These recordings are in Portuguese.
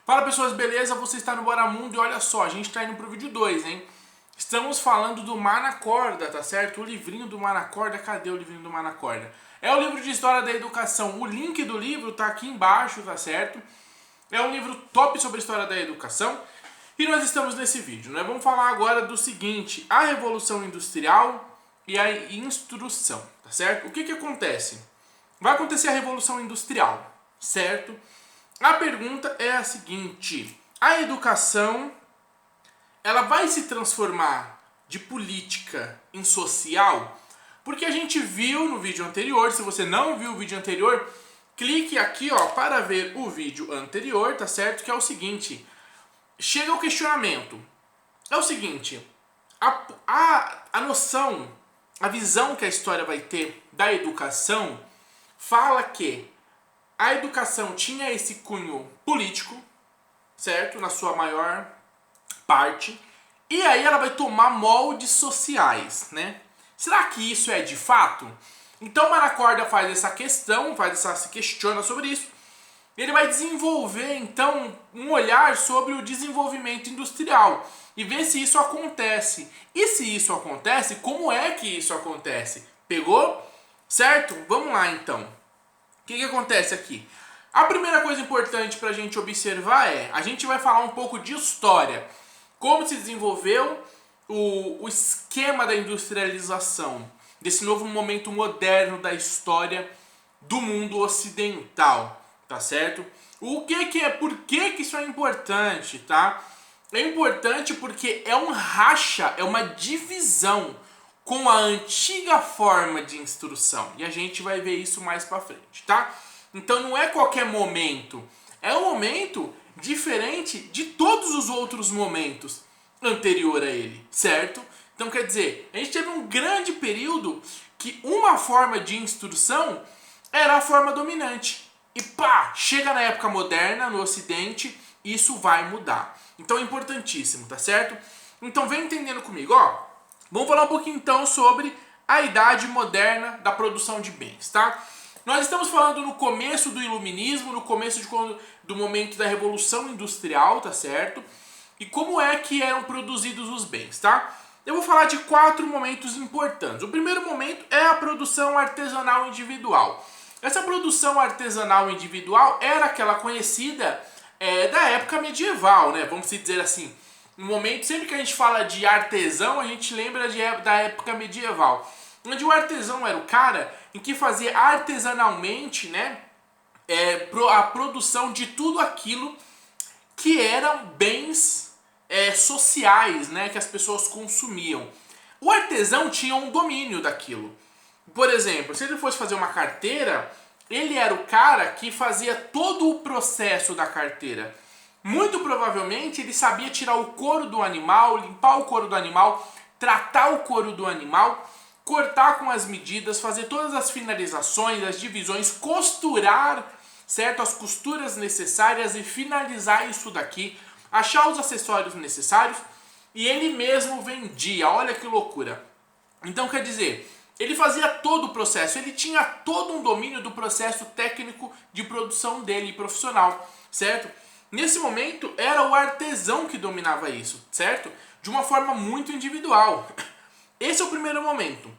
Fala pessoas, beleza? Você está no Bora Mundo e olha só, a gente está indo pro vídeo 2, hein? Estamos falando do Mar na Corda, tá certo? O livrinho do Mar na Corda, cadê o livrinho do Mar na Corda? É o livro de História da Educação, o link do livro tá aqui embaixo, tá certo? É um livro top sobre a História da Educação e nós estamos nesse vídeo, né? Vamos falar agora do seguinte, a Revolução Industrial e a instrução, tá certo? O que que acontece? Vai acontecer a Revolução Industrial, certo? A pergunta é a seguinte: a educação ela vai se transformar de política em social? Porque a gente viu no vídeo anterior, se você não viu o vídeo anterior, clique aqui ó, para ver o vídeo anterior, tá certo? Que é o seguinte, chega o questionamento. É o seguinte, a noção, a visão que a história vai ter da educação fala que a educação tinha esse cunho político, certo? Na sua maior parte. E aí ela vai tomar moldes sociais, né? Será que isso é de fato? Então Mar na Corda faz essa questão, se questiona sobre isso. Ele vai desenvolver, então, um olhar sobre o desenvolvimento industrial e ver se isso acontece. E se isso acontece, como é que isso acontece? Pegou? Certo? Vamos lá, então. O que acontece aqui? A primeira coisa importante para a gente observar é, a gente vai falar um pouco de história. Como se desenvolveu o esquema da industrialização, desse novo momento moderno da história do mundo ocidental, tá certo? Por que isso é importante, tá? É importante porque é um racha, é uma divisão com a antiga forma de instrução. E a gente vai ver isso mais pra frente, tá? Então não é qualquer momento. É um momento diferente de todos os outros momentos anterior a ele, certo? Então quer dizer, a gente teve um grande período que uma forma de instrução era a forma dominante. E pá, chega na época moderna, no Ocidente, isso vai mudar. Então é importantíssimo, tá certo? Então vem entendendo comigo, ó. Vamos falar um pouquinho então sobre a idade moderna da produção de bens, tá? Nós estamos falando no começo do Iluminismo, no começo do momento da Revolução Industrial, tá certo? E como é que eram produzidos os bens, tá? Eu vou falar de 4 momentos importantes. O primeiro momento é a produção artesanal individual. Essa produção artesanal individual era aquela conhecida da época medieval, né? Vamos dizer assim. No momento, sempre que a gente fala de artesão, a gente lembra da época medieval. Onde o artesão era o cara em que fazia artesanalmente, né, a produção de tudo aquilo que eram bens sociais, né, que as pessoas consumiam. O artesão tinha um domínio daquilo. Por exemplo, se ele fosse fazer uma carteira, ele era o cara que fazia todo o processo da carteira. Muito provavelmente ele sabia tirar o couro do animal, limpar o couro do animal, tratar o couro do animal, cortar com as medidas, fazer todas as finalizações, as divisões, costurar, certo? As costuras necessárias e finalizar isso daqui, achar os acessórios necessários e ele mesmo vendia. Olha que loucura. Então quer dizer, ele fazia todo o processo, ele tinha todo um domínio do processo técnico de produção dele, profissional, certo? Nesse momento era o artesão que dominava isso, certo? De uma forma muito individual. Esse é o primeiro momento.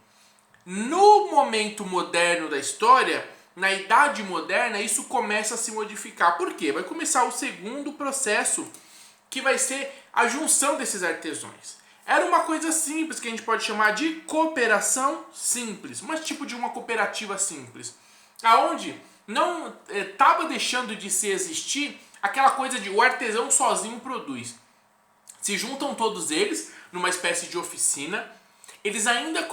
No momento moderno da história, na idade moderna, isso começa a se modificar. Por quê? Vai começar o segundo processo, que vai ser a junção desses artesãos. Era uma coisa simples que a gente pode chamar de cooperação simples, mas tipo de uma cooperativa simples, aonde não estava deixando de se existir aquela coisa de o artesão sozinho produz. Se juntam todos eles numa espécie de oficina, eles ainda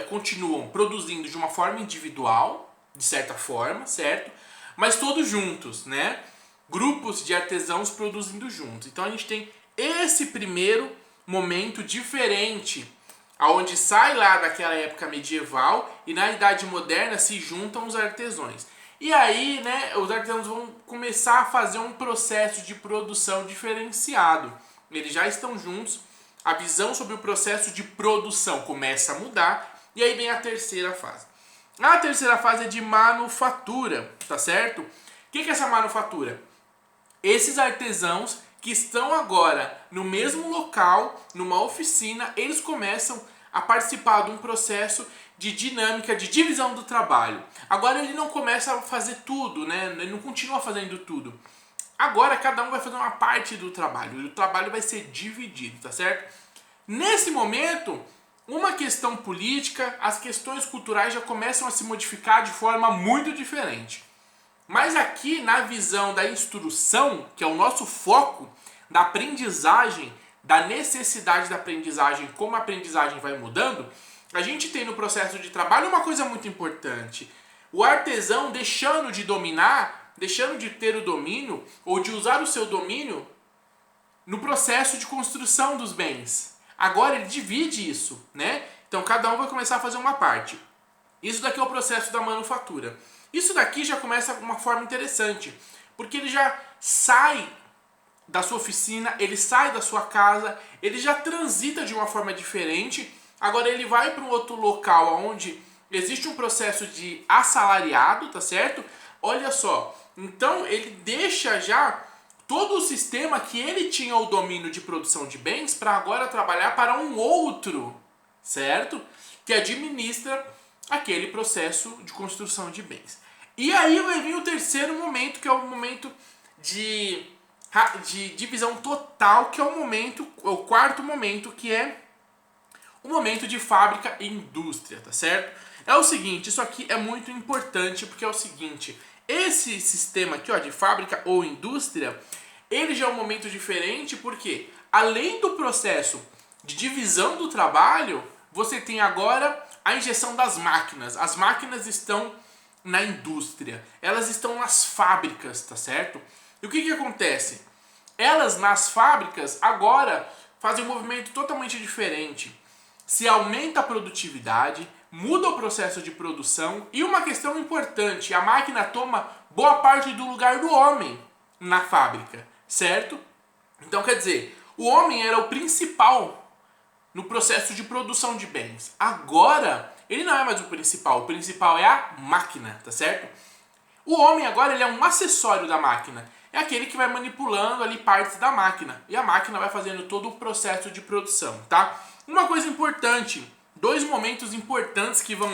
continuam produzindo de uma forma individual, de certa forma, certo? Mas todos juntos, né? Grupos de artesãos produzindo juntos. Então a gente tem esse primeiro momento diferente, aonde sai lá daquela época medieval e na idade moderna se juntam os artesãos. E aí, né, os artesãos vão começar a fazer um processo de produção diferenciado. Eles já estão juntos, a visão sobre o processo de produção começa a mudar e aí vem a terceira fase. A terceira fase é de manufatura, tá certo? O que é essa manufatura? Esses artesãos que estão agora no mesmo local, numa oficina, eles começam a participar de um processo de dinâmica, de divisão do trabalho. Agora ele não começa a fazer tudo, né? Ele não continua fazendo tudo. Agora cada um vai fazer uma parte do trabalho, e o trabalho vai ser dividido, tá certo? Nesse momento, uma questão política, as questões culturais já começam a se modificar de forma muito diferente. Mas aqui na visão da instrução, que é o nosso foco, da aprendizagem, da necessidade da aprendizagem, como a aprendizagem vai mudando, a gente tem no processo de trabalho uma coisa muito importante. O artesão deixando de dominar, deixando de ter o domínio, ou de usar o seu domínio no processo de construção dos bens. Agora ele divide isso, né? Então cada um vai começar a fazer uma parte. Isso daqui é o processo da manufatura. Isso daqui já começa de uma forma interessante, porque ele já sai da sua oficina, ele sai da sua casa, ele já transita de uma forma diferente. Agora ele vai para um outro local onde existe um processo de assalariado, tá certo? Olha só, então ele deixa já todo o sistema que ele tinha o domínio de produção de bens para agora trabalhar para um outro, certo? Que administra aquele processo de construção de bens. E aí vai vir o terceiro momento, que é o momento de divisão total, que é o quarto momento, que é o momento de fábrica e indústria, tá certo? É o seguinte, isso aqui é muito importante, porque é o seguinte, esse sistema aqui, ó, de fábrica ou indústria, ele já é um momento diferente, porque além do processo de divisão do trabalho, você tem agora a injeção das máquinas. As máquinas estão na indústria, elas estão nas fábricas, tá certo? E o que acontece? Elas nas fábricas agora fazem um movimento totalmente diferente. Se aumenta a produtividade, muda o processo de produção e uma questão importante, a máquina toma boa parte do lugar do homem na fábrica, certo? Então quer dizer, o homem era o principal no processo de produção de bens. Agora, ele não é mais o principal é a máquina, tá certo? O homem agora ele é um acessório da máquina, é aquele que vai manipulando ali partes da máquina e a máquina vai fazendo todo o processo de produção, tá? Uma coisa importante, dois momentos importantes que vão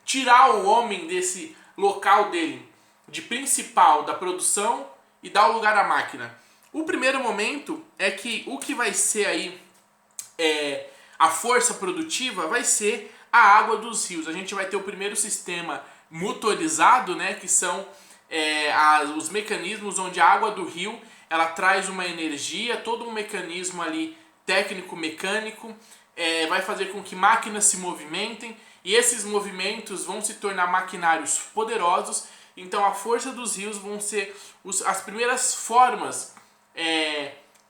tirar o homem desse local dele, de principal da produção e dar o lugar à máquina. O primeiro momento é que o que vai ser aí a força produtiva vai ser a água dos rios. A gente vai ter o primeiro sistema motorizado, né, que são os mecanismos onde a água do rio ela traz uma energia, todo um mecanismo ali técnico-mecânico, vai fazer com que máquinas se movimentem e esses movimentos vão se tornar maquinários poderosos. Então a força dos rios vão ser as primeiras formas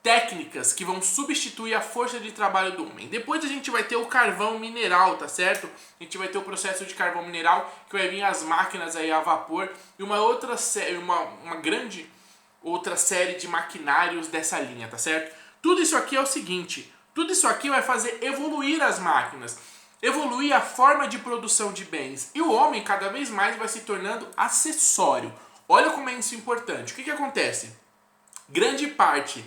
técnicas que vão substituir a força de trabalho do homem. Depois a gente vai ter o carvão mineral, tá certo? A gente vai ter o processo de carvão mineral, que vai vir as máquinas aí a vapor e uma grande outra série de maquinários dessa linha, tá certo? Tudo isso aqui é o seguinte, tudo isso aqui vai fazer evoluir as máquinas, evoluir a forma de produção de bens. E o homem cada vez mais vai se tornando acessório. Olha como é isso importante. O que acontece? Grande parte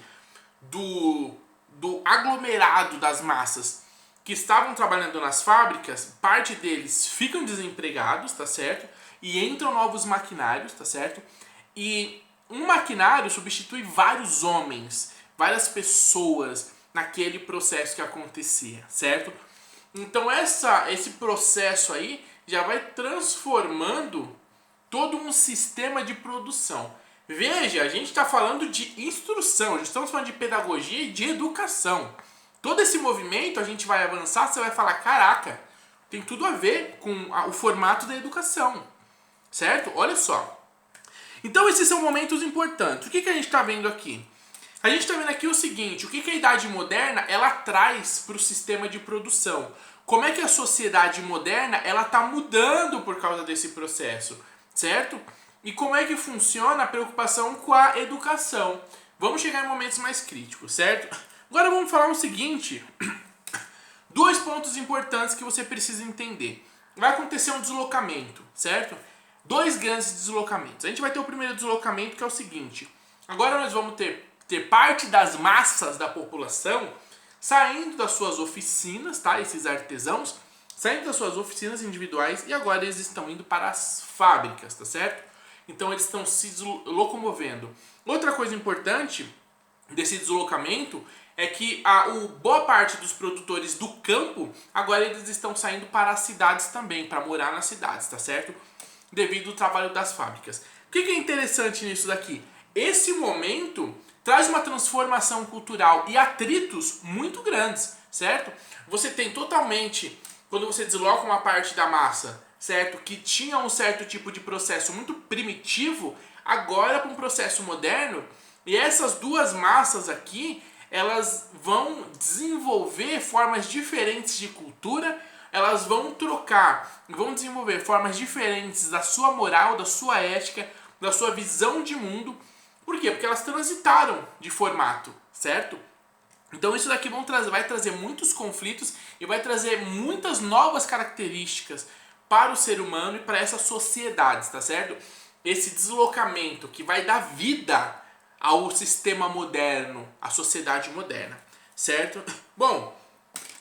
do aglomerado das massas que estavam trabalhando nas fábricas, parte deles ficam desempregados, tá certo? E entram novos maquinários, tá certo? E um maquinário substitui vários homens, várias pessoas naquele processo que acontecia, certo? Então esse processo aí já vai transformando todo um sistema de produção. Veja, a gente está falando de instrução, estamos falando de pedagogia e de educação. Todo esse movimento a gente vai avançar, você vai falar, caraca, tem tudo a ver com o formato da educação, certo? Olha só. Então esses são momentos importantes. O que a gente está vendo aqui? A gente está vendo aqui o seguinte, o que a idade moderna ela traz para o sistema de produção. Como é que a sociedade moderna ela está mudando por causa desse processo, certo? E como é que funciona a preocupação com a educação. Vamos chegar em momentos mais críticos, certo? Agora vamos falar o seguinte, dois pontos importantes que você precisa entender. Vai acontecer um deslocamento, certo? Dois grandes deslocamentos. A gente vai ter o primeiro deslocamento que é o seguinte, Agora nós vamos ter parte das massas da população saindo das suas oficinas, tá? Esses artesãos saindo das suas oficinas individuais e agora eles estão indo para as fábricas, tá certo? Então eles estão se locomovendo. Outra coisa importante desse deslocamento é que boa parte dos produtores do campo, agora eles estão saindo para as cidades também, para morar nas cidades, tá certo? Devido ao trabalho das fábricas. O que é interessante nisso daqui? Esse momento traz uma transformação cultural e atritos muito grandes, certo? Você tem totalmente, quando você desloca uma parte da massa, certo? Que tinha um certo tipo de processo muito primitivo, agora para um processo moderno, e essas duas massas aqui, elas vão desenvolver formas diferentes de cultura, elas vão trocar, vão desenvolver formas diferentes da sua moral, da sua ética, da sua visão de mundo. Por quê? Porque elas transitaram de formato, certo? Então isso daqui vai trazer muitos conflitos e vai trazer muitas novas características para o ser humano e para essas sociedades, tá certo? Esse deslocamento que vai dar vida ao sistema moderno, à sociedade moderna, certo? Bom,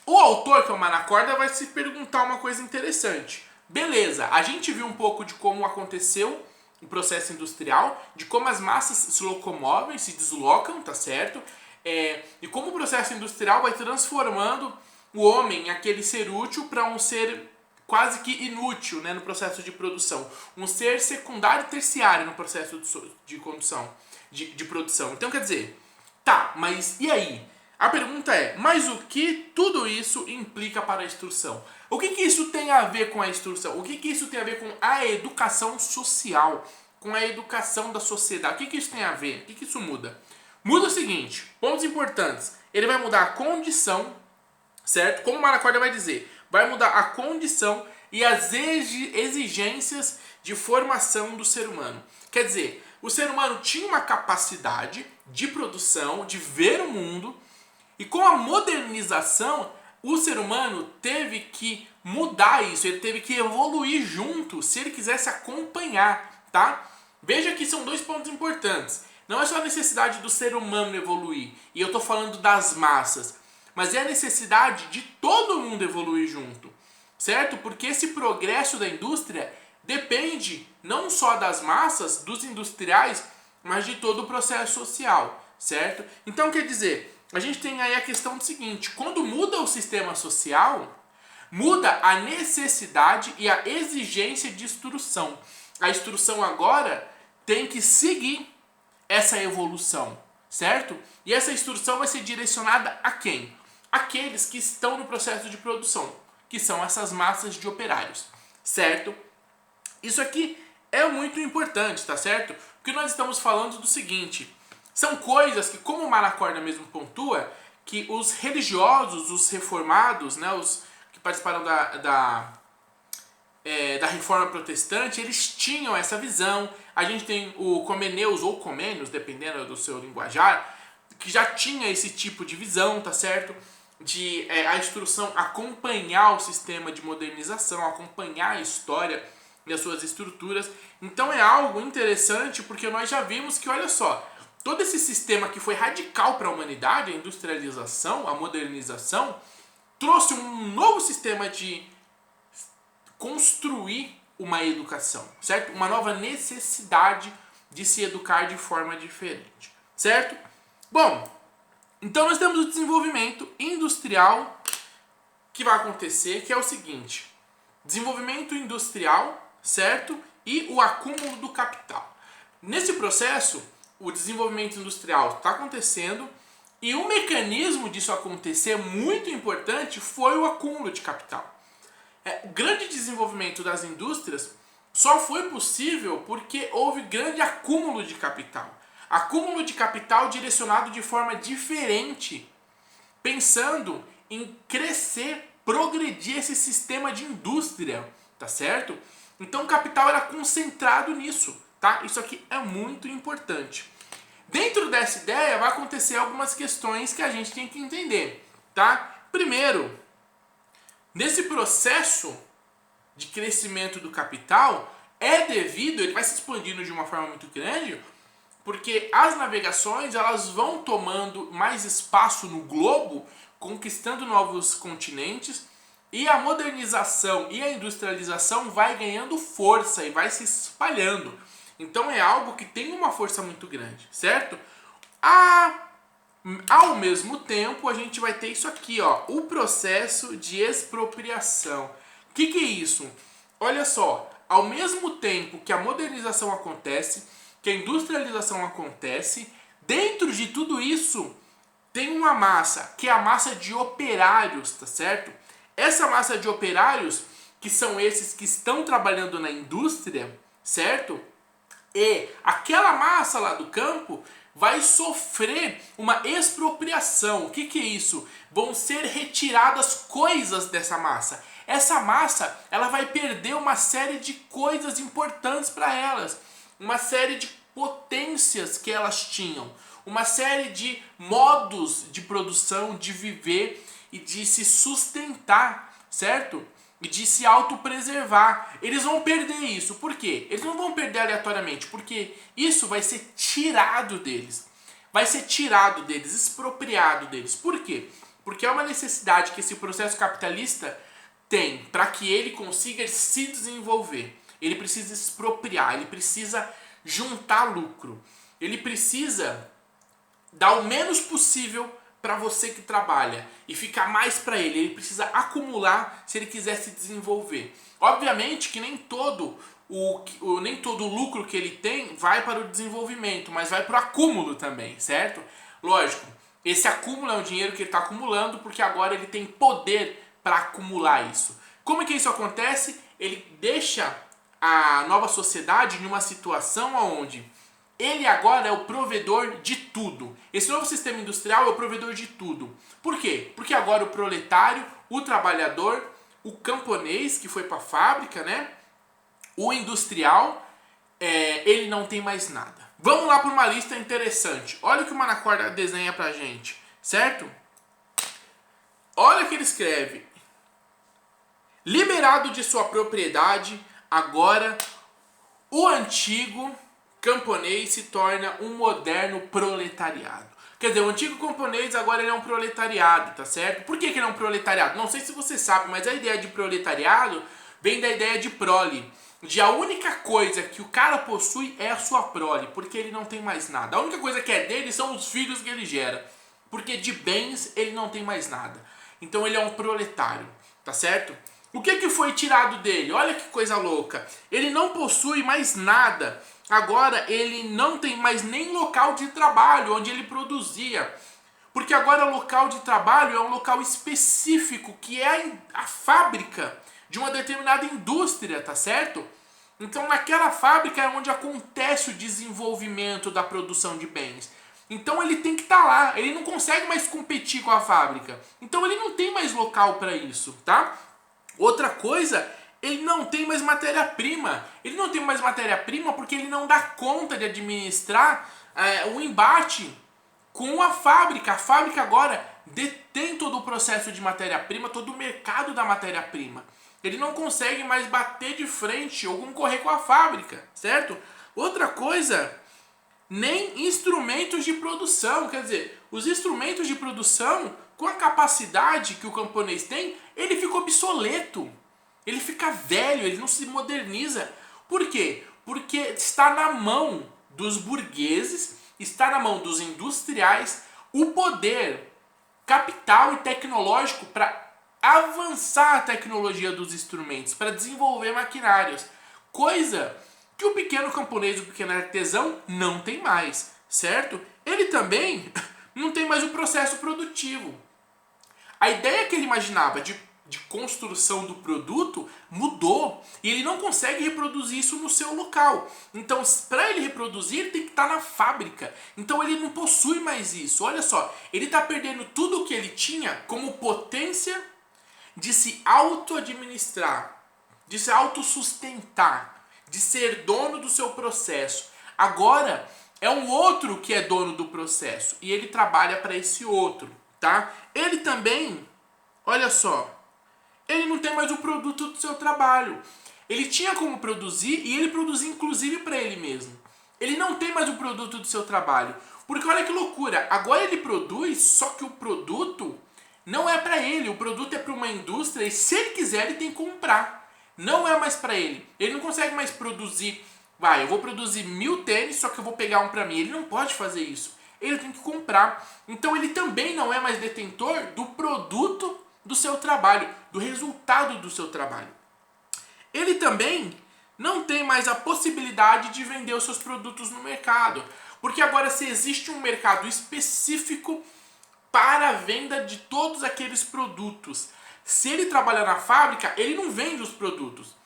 o autor, que é o Manacorda, vai se perguntar uma coisa interessante. Beleza, a gente viu um pouco de como aconteceu o processo industrial, de como as massas se locomovem, se deslocam, tá certo? E como o processo industrial vai transformando o homem em aquele ser útil para um ser quase que inútil, né, no processo de produção. Um ser secundário e terciário no processo de condução, de produção. Então quer dizer, tá, mas e aí? A pergunta é, mas o que tudo isso implica para a instrução? O que isso tem a ver com a instrução? O que isso tem a ver com a educação social? Com a educação da sociedade? O que isso tem a ver? O que isso muda? Muda o seguinte, pontos importantes. Ele vai mudar a condição, certo? Como o Manacorda vai dizer, vai mudar a condição e as exigências de formação do ser humano. Quer dizer, o ser humano tinha uma capacidade de produção, de ver o mundo, e com a modernização, o ser humano teve que mudar isso, ele teve que evoluir junto, se ele quisesse acompanhar, tá? Veja que são dois pontos importantes. Não é só a necessidade do ser humano evoluir, e eu estou falando das massas, mas é a necessidade de todo mundo evoluir junto, certo? Porque esse progresso da indústria depende não só das massas, dos industriais, mas de todo o processo social, certo? Então quer dizer, a gente tem aí a questão do seguinte, quando muda o sistema social, muda a necessidade e a exigência de instrução. A instrução agora tem que seguir essa evolução, certo? E essa instrução vai ser direcionada a quem? Aqueles que estão no processo de produção, que são essas massas de operários, certo? Isso aqui é muito importante, tá certo? Porque nós estamos falando do seguinte, são coisas que, como o Manacorda mesmo pontua, que os religiosos, os reformados, né, os que participaram da reforma protestante, eles tinham essa visão. A gente tem o Comeneus ou Comênios, dependendo do seu linguajar, que já tinha esse tipo de visão, tá certo? De a instrução acompanhar o sistema de modernização, acompanhar a história e as suas estruturas. Então é algo interessante porque nós já vimos que, olha só, todo esse sistema que foi radical para a humanidade, a industrialização, a modernização, trouxe um novo sistema de construir uma educação, certo? Uma nova necessidade de se educar de forma diferente, certo? Bom, então nós temos o desenvolvimento industrial que vai acontecer, que é o seguinte, desenvolvimento industrial, certo? E o acúmulo do capital. Nesse processo, o desenvolvimento industrial está acontecendo e o mecanismo disso acontecer, muito importante, foi o acúmulo de capital. O grande desenvolvimento das indústrias só foi possível porque houve grande acúmulo de capital. Acúmulo de capital direcionado de forma diferente, pensando em crescer, progredir esse sistema de indústria, tá certo? Então o capital era concentrado nisso, tá? Isso aqui é muito importante. Dentro dessa ideia vai acontecer algumas questões que a gente tem que entender, tá? Primeiro, nesse processo de crescimento do capital, ele vai se expandindo de uma forma muito grande, Porque as navegações elas vão tomando mais espaço no globo, conquistando novos continentes, e a modernização e a industrialização vai ganhando força e vai se espalhando. Então é algo que tem uma força muito grande, certo? Ao mesmo tempo, a gente vai ter isso aqui, ó, o processo de expropriação. O que é isso? Olha só, ao mesmo tempo que a modernização acontece, que a industrialização acontece, dentro de tudo isso tem uma massa, que é a massa de operários, tá certo? Essa massa de operários, que são esses que estão trabalhando na indústria, certo? E aquela massa lá do campo vai sofrer uma expropriação. O que é isso? Vão ser retiradas coisas dessa massa. Essa massa, ela vai perder uma série de coisas importantes para elas. Uma série de potências que elas tinham. Uma série de modos de produção, de viver e de se sustentar, certo? E de se autopreservar. Eles vão perder isso. Por quê? Eles não vão perder aleatoriamente, porque isso vai ser tirado deles. Vai ser tirado deles, expropriado deles. Por quê? Porque é uma necessidade que esse processo capitalista tem para que ele consiga se desenvolver. Ele precisa expropriar, ele precisa juntar lucro. Ele precisa dar o menos possível para você que trabalha e ficar mais para ele. Ele precisa acumular se ele quiser se desenvolver. Obviamente que nem todo o lucro que ele tem vai para o desenvolvimento, mas vai para o acúmulo também, certo? Lógico, esse acúmulo é um dinheiro que ele está acumulando porque agora ele tem poder para acumular isso. Como é que isso acontece? Ele deixa a nova sociedade em uma situação onde ele agora é o provedor de tudo. Esse novo sistema industrial é o provedor de tudo. Por quê? Porque agora o proletário, o trabalhador, o camponês que foi para a fábrica, né? O industrial, ele não tem mais nada. Vamos lá para uma lista interessante. Olha o que o Manacorda desenha pra gente, certo? Olha o que ele escreve. Liberado de sua propriedade, agora o antigo camponês se torna um moderno proletariado. Quer dizer, o antigo camponês agora ele é um proletariado, tá certo? Por que ele é um proletariado? Não sei se você sabe, mas a ideia de proletariado vem da ideia de prole. De a única coisa que o cara possui é a sua prole, porque ele não tem mais nada. A única coisa que é dele são os filhos que ele gera, porque de bens ele não tem mais nada. Então ele é um proletário, tá certo? O que foi tirado dele? Olha que coisa louca. Ele não possui mais nada. Agora ele não tem mais nem local de trabalho onde ele produzia. Porque agora o local de trabalho é um local específico, que é a fábrica de uma determinada indústria, tá certo? Então naquela fábrica é onde acontece o desenvolvimento da produção de bens. Então ele tem que estar lá, ele não consegue mais competir com a fábrica. Então ele não tem mais local para isso, tá? Outra coisa, ele não tem mais matéria-prima. Ele não tem mais matéria-prima porque ele não dá conta de administrar o embate com a fábrica. A fábrica agora detém todo o processo de matéria-prima, todo o mercado da matéria-prima. Ele não consegue mais bater de frente ou concorrer com a fábrica, certo? Outra coisa, nem instrumentos de produção. Quer dizer, os instrumentos de produção, com a capacidade que o camponês tem, ele fica obsoleto. Ele fica velho, ele não se moderniza. Por quê? Porque está na mão dos burgueses, está na mão dos industriais, o poder capital e tecnológico para avançar a tecnologia dos instrumentos, para desenvolver maquinários. Coisa que o pequeno camponês, o pequeno artesão não tem mais, certo? Ele também não tem mais o processo produtivo. A ideia que ele imaginava de construção do produto mudou e ele não consegue reproduzir isso no seu local. Então, para ele reproduzir, ele tem que estar na fábrica. Então, ele não possui mais isso. Olha só, ele está perdendo tudo o que ele tinha como potência de se auto-administrar, de se autossustentar, de ser dono do seu processo. Agora, é um outro que é dono do processo e ele trabalha para esse outro, tá? Ele também, olha só, ele não tem mais o produto do seu trabalho. Ele tinha como produzir e ele produzia inclusive para ele mesmo. Ele não tem mais o produto do seu trabalho. Porque olha que loucura, agora ele produz, só que o produto não é para ele, o produto é para uma indústria e se ele quiser ele tem que comprar. Não é mais para ele. Ele não consegue mais produzir, eu vou produzir 1000 tênis, só que eu vou pegar um para mim. Ele não pode fazer isso. Ele tem que comprar. Então ele também não é mais detentor do produto do seu trabalho, do resultado do seu trabalho. Ele também não tem mais a possibilidade de vender os seus produtos no mercado. Porque agora se existe um mercado específico para a venda de todos aqueles produtos. Se ele trabalha na fábrica, ele não vende os produtos.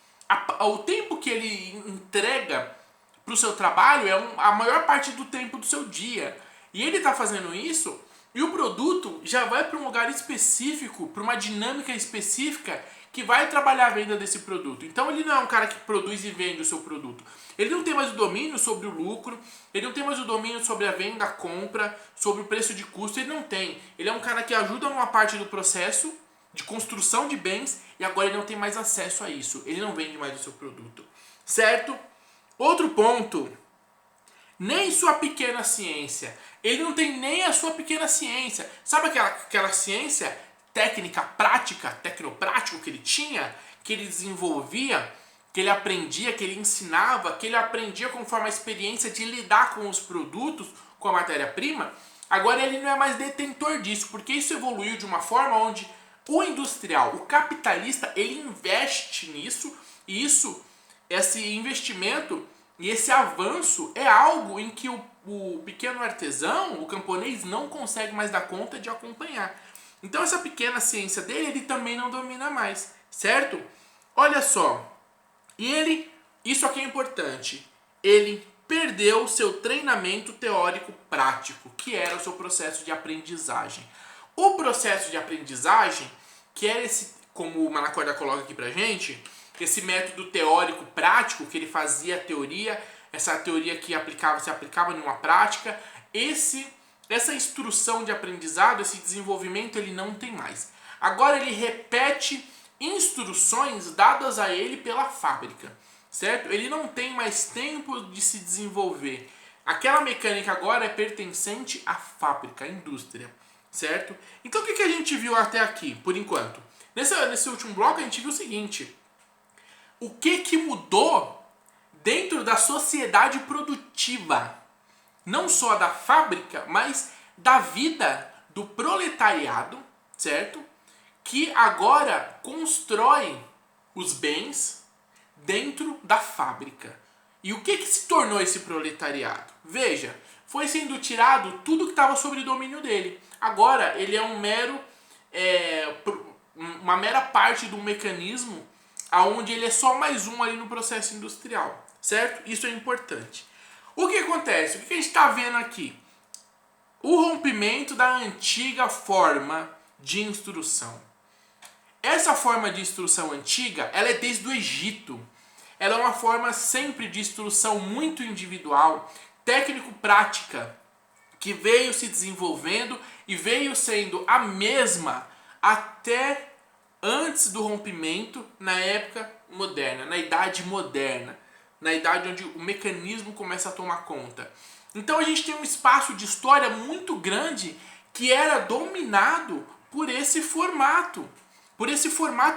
O tempo que ele entrega para o seu trabalho é a maior parte do tempo do seu dia. E ele está fazendo isso e o produto já vai para um lugar específico, para uma dinâmica específica que vai trabalhar a venda desse produto. Então ele não é um cara que produz e vende o seu produto. Ele não tem mais o domínio sobre o lucro, ele não tem mais o domínio sobre a venda, a compra, sobre o preço de custo, ele não tem. Ele é um cara que ajuda numa parte do processo de construção de bens e agora ele não tem mais acesso a isso. Ele não vende mais o seu produto. Certo? Outro ponto, nem sua pequena ciência. Ele não tem nem a sua pequena ciência. Sabe aquela ciência técnica, prática, tecnoprático que ele tinha, que ele desenvolvia, que ele aprendia, que ele ensinava, que ele aprendia conforme a experiência de lidar com os produtos, com a matéria-prima? Agora ele não é mais detentor disso, porque isso evoluiu de uma forma onde o industrial, o capitalista, ele investe nisso, e esse investimento e esse avanço é algo em que o pequeno artesão, o camponês, não consegue mais dar conta de acompanhar. Então essa pequena ciência dele, ele também não domina mais, certo? Olha só, isso aqui é importante, ele perdeu seu treinamento teórico prático, que era o seu processo de aprendizagem. O processo de aprendizagem, que era esse, como o Manacorda coloca aqui pra gente, esse método teórico prático, que ele fazia a teoria, essa teoria que se aplicava numa prática, essa instrução de aprendizado, esse desenvolvimento, ele não tem mais. Agora ele repete instruções dadas a ele pela fábrica, certo? Ele não tem mais tempo de se desenvolver. Aquela mecânica agora é pertencente à fábrica, à indústria, certo? Então o que a gente viu até aqui, por enquanto? Nesse último bloco a gente viu o seguinte: o que mudou dentro da sociedade produtiva, não só da fábrica, mas da vida do proletariado, certo? Que agora constrói os bens dentro da fábrica. E o que se tornou esse proletariado? Veja, foi sendo tirado tudo que estava sob o domínio dele. Agora ele é uma mera parte de um mecanismo onde ele é só mais um ali no processo industrial, certo? Isso é importante. O que acontece? O que a gente está vendo aqui? O rompimento da antiga forma de instrução. Essa forma de instrução antiga, ela é desde o Egito. Ela é uma forma sempre de instrução muito individual, técnico-prática, que veio se desenvolvendo e veio sendo a mesma até antes do rompimento na época moderna, na idade moderna, na idade onde o mecanismo começa a tomar conta. Então a gente tem um espaço de história muito grande que era dominado por esse formato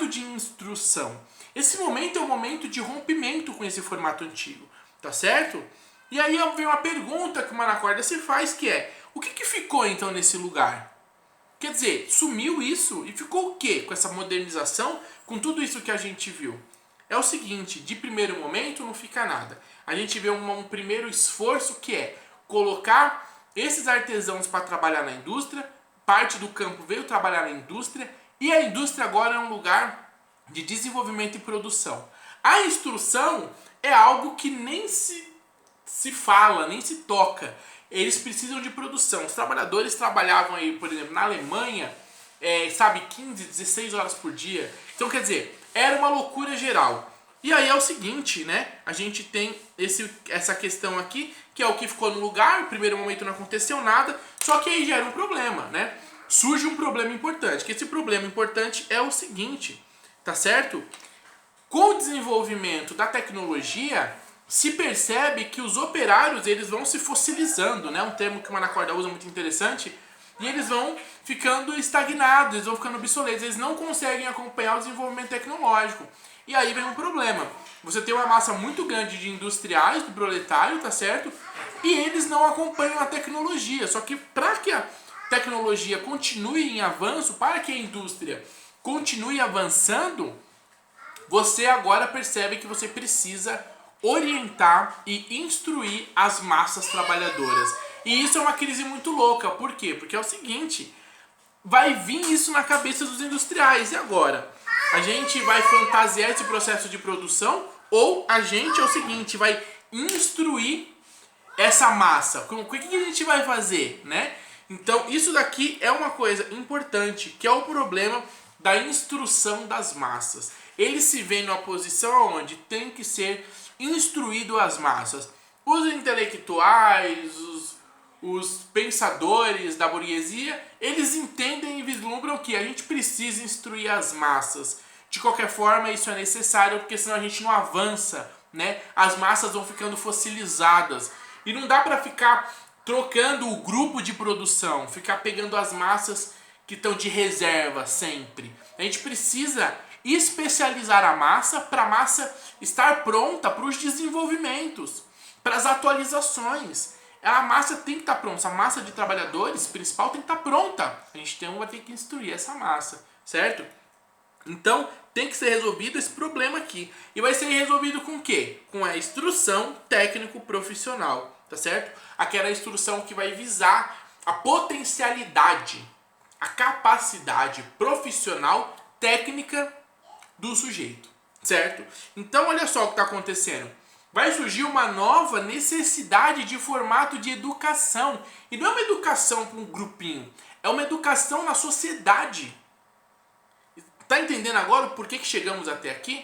de instrução. Esse momento é um momento de rompimento com esse formato antigo, tá certo? E aí vem uma pergunta que o Manacorda se faz, que é: o que ficou então nesse lugar? Quer dizer, sumiu isso e ficou o quê com essa modernização, com tudo isso que a gente viu? É o seguinte, de primeiro momento não fica nada. A gente vê um primeiro esforço que é colocar esses artesãos para trabalhar na indústria, parte do campo veio trabalhar na indústria, e a indústria agora é um lugar de desenvolvimento e produção. A instrução é algo que nem se fala, nem se toca. Eles precisam de produção. Os trabalhadores trabalhavam aí, por exemplo, na Alemanha, 15, 16 horas por dia. Então, quer dizer, era uma loucura geral. E aí é o seguinte, né? A gente tem essa questão aqui, que é o que ficou no lugar. No primeiro momento não aconteceu nada, só que aí gera um problema, né? Surge um problema importante, que esse problema importante é o seguinte, tá certo? Com o desenvolvimento da tecnologia, se percebe que os operários eles vão se fossilizando, né? Um termo que o Manacorda usa muito interessante, e eles vão ficando estagnados, eles vão ficando obsoletos, eles não conseguem acompanhar o desenvolvimento tecnológico. E aí vem um problema. Você tem uma massa muito grande de industriais, do proletário, tá certo? E eles não acompanham a tecnologia. Só que para que a tecnologia continue em avanço, para que a indústria continue avançando, você agora percebe que você precisa orientar e instruir as massas trabalhadoras. E isso é uma crise muito louca. Por quê? Porque é o seguinte, vai vir isso na cabeça dos industriais. E agora? A gente vai fantasiar esse processo de produção ou a gente, é o seguinte, vai instruir essa massa? O que a gente vai fazer, né? Então, isso daqui é uma coisa importante, que é o problema da instrução das massas. Eles se veem numa posição onde tem que ser instruído as massas. Os intelectuais, os pensadores da burguesia, eles entendem e vislumbram que a gente precisa instruir as massas. De qualquer forma, isso é necessário, porque senão a gente não avança, né? As massas vão ficando fossilizadas. E não dá para ficar trocando o grupo de produção, ficar pegando as massas que estão de reserva sempre. A gente precisa especializar a massa para a massa estar pronta para os desenvolvimentos, para as atualizações. A massa tem que estar pronta, a massa de trabalhadores principal tem que estar pronta. A gente vai ter que instruir essa massa, certo? Então tem que ser resolvido esse problema aqui. E vai ser resolvido com o quê? Com a instrução técnico-profissional, tá certo? Aquela instrução que vai visar a potencialidade, a capacidade profissional técnica do sujeito, certo? Então olha só o que está acontecendo. Vai surgir uma nova necessidade de formato de educação. E não é uma educação para um grupinho, é uma educação na sociedade. Tá entendendo agora por que chegamos até aqui?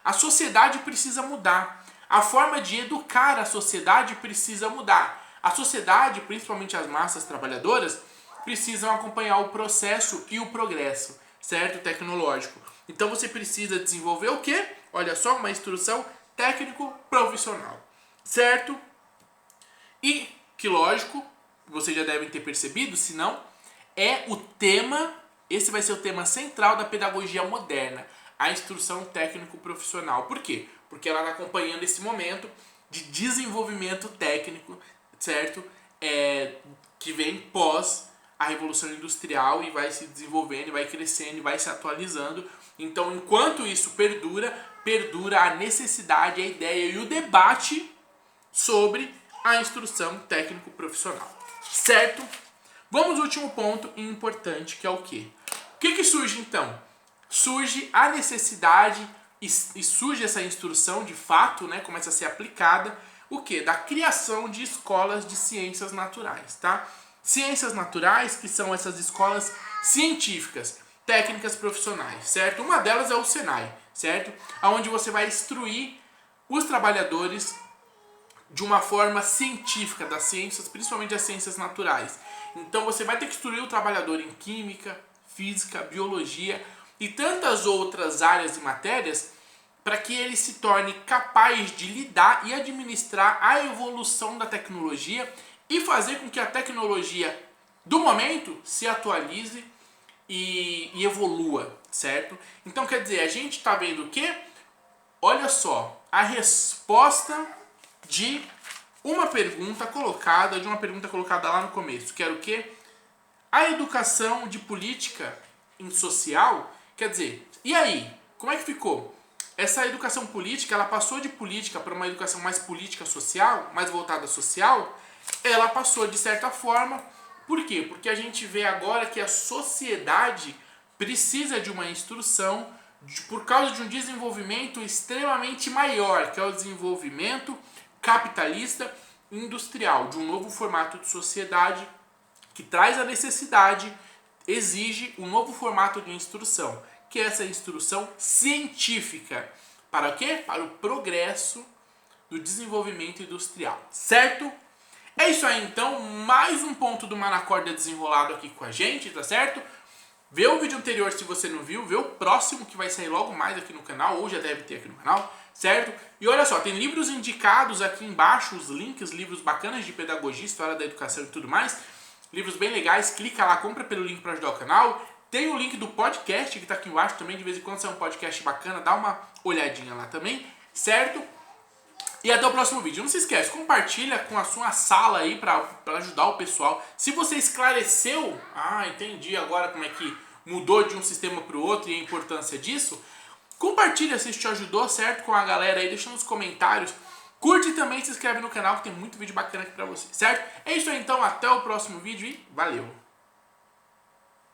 A sociedade precisa mudar. A forma de educar a sociedade precisa mudar. A sociedade, principalmente as massas trabalhadoras, precisam acompanhar o processo e o progresso, certo? Tecnológico. Então você precisa desenvolver o quê? Olha só, uma instrução técnico-profissional, certo? E que, lógico, vocês já devem ter percebido, se não, é o tema, esse vai ser o tema central da pedagogia moderna, a instrução técnico-profissional. Por quê? Porque ela está acompanhando esse momento de desenvolvimento técnico, certo? Que vem pós a Revolução Industrial e vai se desenvolvendo, e vai crescendo, e vai se atualizando. Então, enquanto isso perdura a necessidade, a ideia e o debate sobre a instrução técnico-profissional, certo? Vamos ao último ponto importante, que é o quê? O que surge então? Surge a necessidade e surge essa instrução de fato, né? Começa a ser aplicada, o quê? Da criação de escolas de ciências naturais, tá? Ciências naturais, que são essas escolas científicas, técnicas profissionais, certo? Uma delas é o Senai, certo? Onde você vai instruir os trabalhadores de uma forma científica das ciências, principalmente das ciências naturais. Então você vai ter que instruir o trabalhador em química, física, biologia e tantas outras áreas e matérias para que ele se torne capaz de lidar e administrar a evolução da tecnologia e fazer com que a tecnologia do momento se atualize e evolua, certo? Então quer dizer, a gente está vendo o quê? Olha só, a resposta de uma pergunta colocada lá no começo, que era o quê? A educação de política em social, quer dizer, e aí? Como é que ficou? Essa educação política, ela passou de política para uma educação mais política social, mais voltada social, ela passou de certa forma. Por quê? Porque a gente vê agora que a sociedade precisa de uma instrução por causa de um desenvolvimento extremamente maior, que é o desenvolvimento capitalista industrial, de um novo formato de sociedade que traz a necessidade, exige um novo formato de instrução, que é essa instrução científica. Para o quê? Para o progresso do desenvolvimento industrial, certo? É isso aí então, mais um ponto do Manacorda desenrolado aqui com a gente, tá certo? Vê o vídeo anterior se você não viu, vê o próximo que vai sair logo mais aqui no canal, ou já deve ter aqui no canal, certo? E olha só, tem livros indicados aqui embaixo, os links, livros bacanas de pedagogia, história da educação e tudo mais. Livros bem legais, clica lá, compra pelo link para ajudar o canal. Tem o link do podcast que tá aqui embaixo também, de vez em quando sai um podcast bacana, dá uma olhadinha lá também, certo? E até o próximo vídeo. Não se esquece, compartilha com a sua sala aí pra ajudar o pessoal. Se você esclareceu, entendi agora como é que mudou de um sistema pro outro e a importância disso, compartilha se isso te ajudou, certo? Com a galera aí, deixa nos comentários. Curte também, se inscreve no canal que tem muito vídeo bacana aqui pra você, certo? É isso aí então, até o próximo vídeo e valeu!